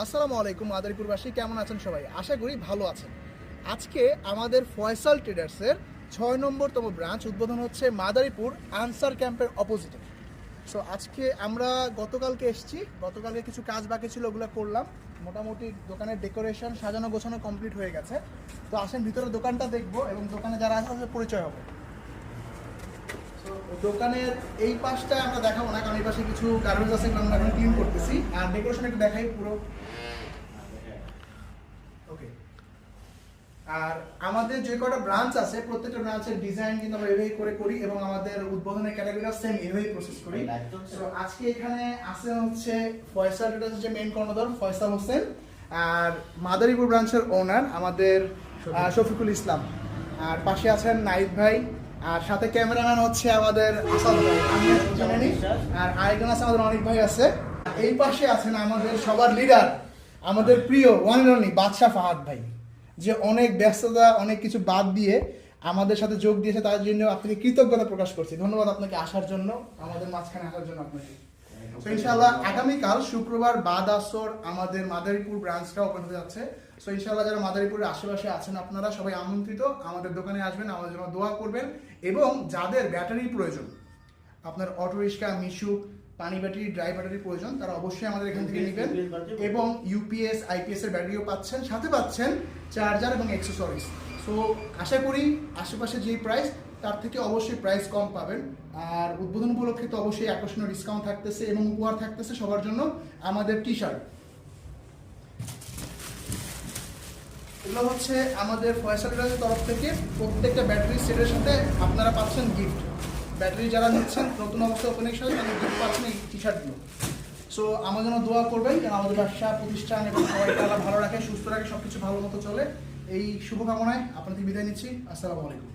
আসসালামু আলাইকুম মাদারীপুরবাসী, কেমন আছেন সবাই? আশা করি ভালো আছেন। আজকে আমাদের ফয়সাল ট্রেডার্সের 6 নম্বরতম ব্রাঞ্চ উদ্বোধন হচ্ছে মাদারীপুর আনসার ক্যাম্পের অপোজিটে। সো আজকে আমরা গতকালকে এসেছি, গতকালকে কিছু কাজ বাকি ছিল, ওগুলো করলাম। মোটামুটি দোকানের ডেকোরেশন সাজানো গোছানো কমপ্লিট হয়ে গেছে। তো আসেন ভিতরে দোকানটা দেখবো এবং দোকানে যারা আছে তাদের পরিচয় হবে। তো দোকানের এই পাশটা আমরা দেখাবো না, কারণ এই পাশে কিছু গার্মেন্টস আছে, আমরা এখন ক্লিন করতেছি। আর ডেকোরেশন একটু দেখাই পুরো। ওকে, আর আমাদের যে কটা ব্রাঞ্চ আছে প্রত্যেকটা ব্রাঞ্চের ডিজাইন কিন্তু আমরা এভাবেই করে করি এবং আমাদের উদ্বোধনের ক্যাটাগরিটা সেম এভাবেই প্রসেস করি। তো আজকে এখানে আছে হচ্ছে ফয়সাল ট্রেডার্স যে মেইন কর্ণধার ফয়সাল হোসেন, আর মাদারীপুর ব্রাঞ্চের ওনার আমাদের শফিকুল ইসলাম, আর পাশে আছেন নাইদ ভাই, আর সাথে ক্যামেরাম্যান হচ্ছে আমাদের আসাদ ভাই, আমি জানি, আর আরেকজন আছে আমাদের অনেক ভাই আছে। এই পাশে আছেন আমাদের সবার লিডার, আমাদের প্রিয় ওয়ান এন্ড অনলি বাদশা ফাহাদ ভাই, যে অনেক ব্যস্ততা অনেক কিছু বাদ দিয়ে আমাদের সাথে যোগ দিয়েছে। তার জন্য আপনাকে কৃতজ্ঞতা প্রকাশ করছি। ধন্যবাদ আপনাকে আসার জন্য, আমাদের মাঝখানে আসার জন্য আপনাকে। তো ইনশাআল্লাহ আগামীকাল শুক্রবার বাদ আসর আমাদের মাদারীপুর ব্রাঞ্চটা ওপেন হতে যাচ্ছে। সো ইনশাআল্লাহ যারা মাদারীপুরের আশেপাশে আছেন আপনারা সবাই আমন্ত্রিত, আমাদের দোকানে আসবেন, আমাদের জন্য দোয়া করবেন। এবং যাদের ব্যাটারির প্রয়োজন, আপনার অটো রিক্সা, মিশুক, পানি ব্যাটারি, ড্রাই ব্যাটারি প্রয়োজন, তারা অবশ্যই আমাদের এখান থেকে নেবেন। এবং ইউপিএস আইপিএস এর ব্যাটারিও পাচ্ছেন, সাথে পাচ্ছেন চার্জার এবং অ্যাক্সেসরিজ। সো আশা করি আশেপাশে যেই প্রাইস তার থেকে অবশ্যই প্রাইস কম পাবেন। আর উদ্বোধন উপলক্ষে তো অবশ্যই আকর্ষণীয় ডিসকাউন্ট থাকতেছে এবং উপহার থাকতেছে সবার জন্য আমাদের টি শার্ট। এগুলো হচ্ছে আমাদের ফয়সাল ট্রেডার্সের তরফ থেকে প্রত্যেকটা ব্যাটারি সেটের সাথে আপনারা পাচ্ছেন গিফট। ব্যাটারি যারা নিচ্ছেন নতুন অবস্থায় ওপেনের সাথে তাদের গিফট পাচ্ছেন এই টি শার্টগুলো। সো আমার জন্য দোয়া করবেন, কারণ আমাদের ব্যবসা প্রতিষ্ঠান এবং সবাইকে আল্লাহ ভালো রাখে, সুস্থ রাখে, সবকিছু ভালো মতো চলে। এই শুভকামনায় আপনাদের বিদায় নিচ্ছি। আসসালামু আলাইকুম।